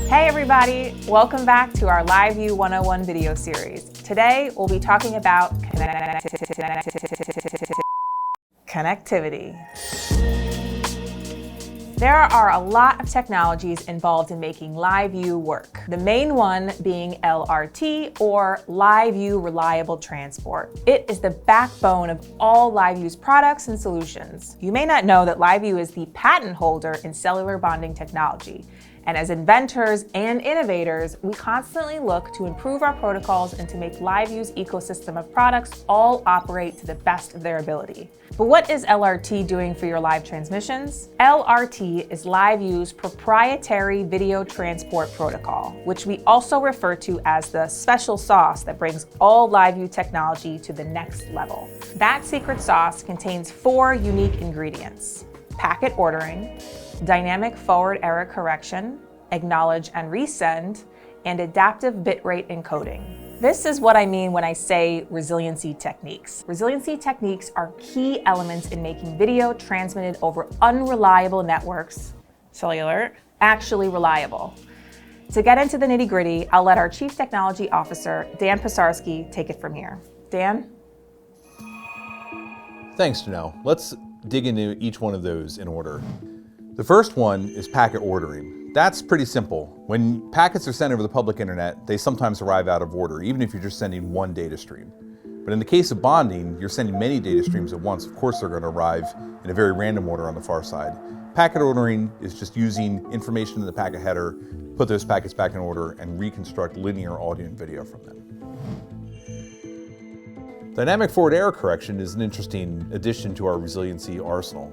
Hey everybody, welcome back to our LiveU 101 video series. Today we'll be talking about connectivity. There are a lot of technologies involved in making LiveU work. The main one being LRT, or LiveU Reliable Transport. It is the backbone of all LiveU's products and solutions. You may not know that LiveU is the patent holder in cellular bonding technology. And as inventors and innovators, we constantly look to improve our protocols and to make LiveU's ecosystem of products all operate to the best of their ability. But what is LRT doing for your live transmissions? LRT is LiveU's proprietary video transport protocol, which we also refer to as the special sauce that brings all LiveU technology to the next level. That secret sauce contains 4 unique ingredients: packet ordering, dynamic forward error correction, acknowledge and resend, and adaptive bitrate encoding. This is what I mean when I say resiliency techniques. Resiliency techniques are key elements in making video transmitted over unreliable networks, cellular, actually reliable. To get into the nitty-gritty, I'll let our Chief Technology Officer, Dan Pisarski, take it from here. Dan? Thanks, Janelle. Let's dig into each one of those in order. The first one is packet ordering. That's pretty simple. When packets are sent over the public internet, they sometimes arrive out of order, even if you're just sending one data stream. But in the case of bonding, you're sending many data streams at once. Of course, they're going to arrive in a very random order on the far side. Packet ordering is just using information in the packet header, put those packets back in order, and reconstruct linear audio and video from them. Dynamic forward error correction is an interesting addition to our resiliency arsenal.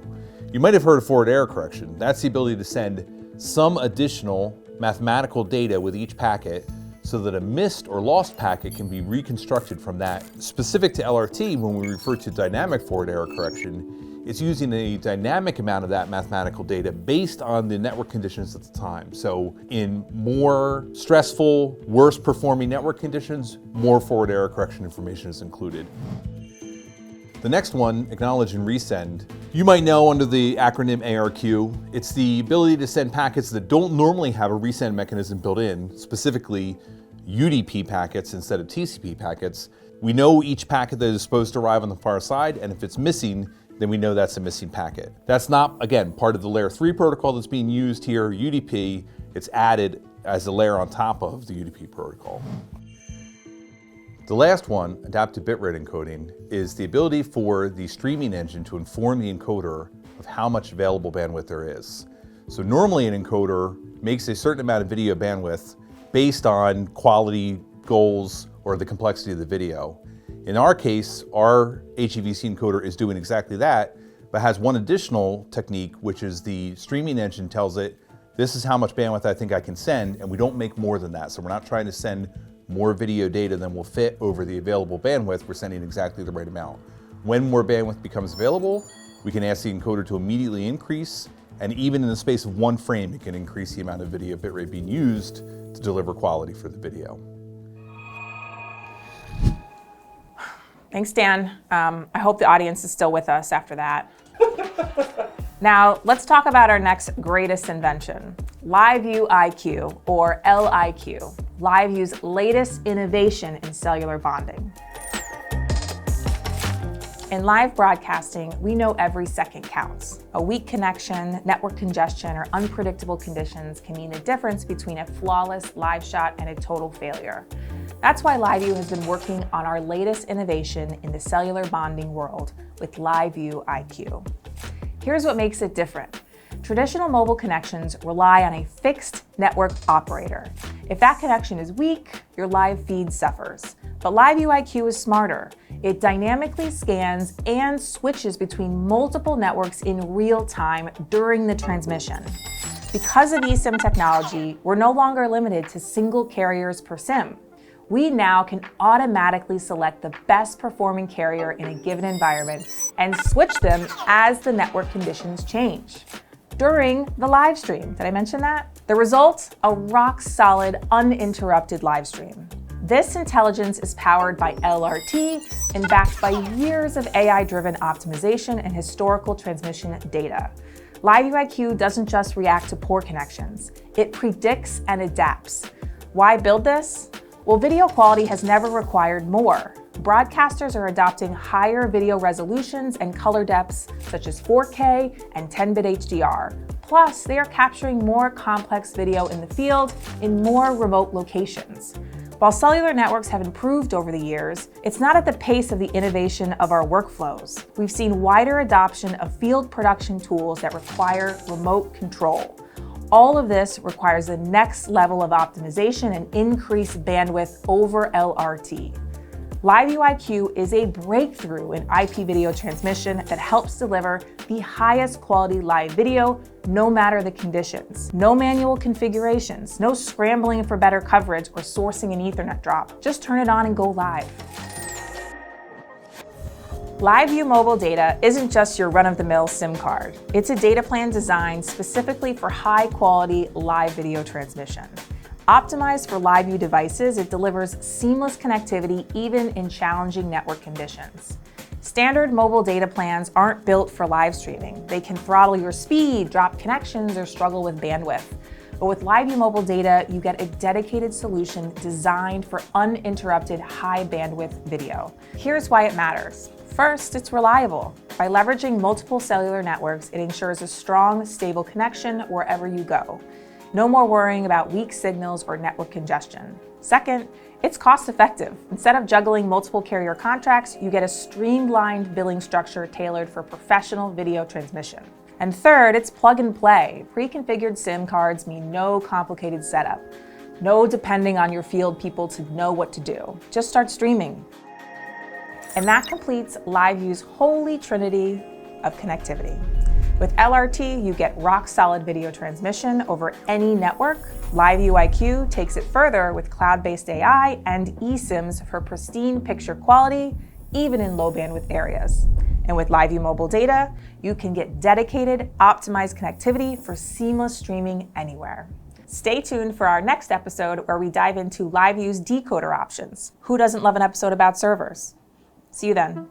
You might have heard of forward error correction. That's the ability to send some additional mathematical data with each packet so that a missed or lost packet can be reconstructed from that. Specific to LRT, when we refer to dynamic forward error correction, it's using a dynamic amount of that mathematical data based on the network conditions at the time. So in more stressful, worse performing network conditions, more forward error correction information is included. The next one, acknowledge and resend. You might know under the acronym ARQ, it's the ability to send packets that don't normally have a resend mechanism built in, specifically UDP packets instead of TCP packets. We know each packet that is supposed to arrive on the far side, and if it's missing, then we know that's a missing packet. That's not, again, part of the layer 3 protocol that's being used here, UDP. It's added as a layer on top of the UDP protocol. The last one, adaptive bitrate encoding, is the ability for the streaming engine to inform the encoder of how much available bandwidth there is. So normally an encoder makes a certain amount of video bandwidth based on quality goals or the complexity of the video. In our case, our HEVC encoder is doing exactly that, but has one additional technique, which is the streaming engine tells it, this is how much bandwidth I think I can send, and we don't make more than that. So we're not trying to send more video data than will fit over the available bandwidth. We're sending exactly the right amount. When more bandwidth becomes available, we can ask the encoder to immediately increase, and even in the space of 1 frame, it can increase the amount of video bitrate being used to deliver quality for the video. Thanks, Dan. I hope the audience is still with us after that. Now, let's talk about our next greatest invention, LiveU IQ, or LIQ, LiveU's latest innovation in cellular bonding. In live broadcasting, we know every second counts. A weak connection, network congestion, or unpredictable conditions can mean the difference between a flawless live shot and a total failure. That's why LiveU has been working on our latest innovation in the cellular bonding world with LiveU IQ. Here's what makes it different. Traditional mobile connections rely on a fixed network operator. If that connection is weak, your live feed suffers. But LiveU IQ is smarter. It dynamically scans and switches between multiple networks in real time during the transmission. Because of eSIM technology, we're no longer limited to single carriers per SIM. We now can automatically select the best performing carrier in a given environment and switch them as the network conditions change. During the live stream, did I mention that? The result, a rock solid, uninterrupted live stream. This intelligence is powered by LRT and backed by years of AI-driven optimization and historical transmission data. LiveU IQ doesn't just react to poor connections, it predicts and adapts. Why build this? Well, video quality has never required more. Broadcasters are adopting higher video resolutions and color depths, such as 4K and 10-bit HDR. Plus, they are capturing more complex video in the field in more remote locations. While cellular networks have improved over the years, it's not at the pace of the innovation of our workflows. We've seen wider adoption of field production tools that require remote control. All of this requires the next level of optimization and increased bandwidth over LRT. LiveU IQ is a breakthrough in IP video transmission that helps deliver the highest quality live video, no matter the conditions. No manual configurations, no scrambling for better coverage or sourcing an Ethernet drop. Just turn it on and go live. LiveU mobile data isn't just your run-of-the-mill SIM card. It's a data plan designed specifically for high-quality live video transmission. Optimized for LiveU devices, it delivers seamless connectivity even in challenging network conditions. Standard mobile data plans aren't built for live streaming. They can throttle your speed, drop connections, or struggle with bandwidth. But with LiveU mobile data, you get a dedicated solution designed for uninterrupted high bandwidth video. Here's why it matters. First, it's reliable. By leveraging multiple cellular networks, it ensures a strong, stable connection wherever you go. No more worrying about weak signals or network congestion. Second, it's cost-effective. Instead of juggling multiple carrier contracts, you get a streamlined billing structure tailored for professional video transmission. And third, it's plug and play. Pre-configured SIM cards mean no complicated setup. No depending on your field people to know what to do. Just start streaming. And that completes LiveU's holy trinity of connectivity. With LRT, you get rock-solid video transmission over any network. LiveU IQ takes it further with cloud-based AI and eSIMs for pristine picture quality, even in low-bandwidth areas. And with LiveU mobile data, you can get dedicated, optimized connectivity for seamless streaming anywhere. Stay tuned for our next episode where we dive into LiveU's decoder options. Who doesn't love an episode about servers? See you then.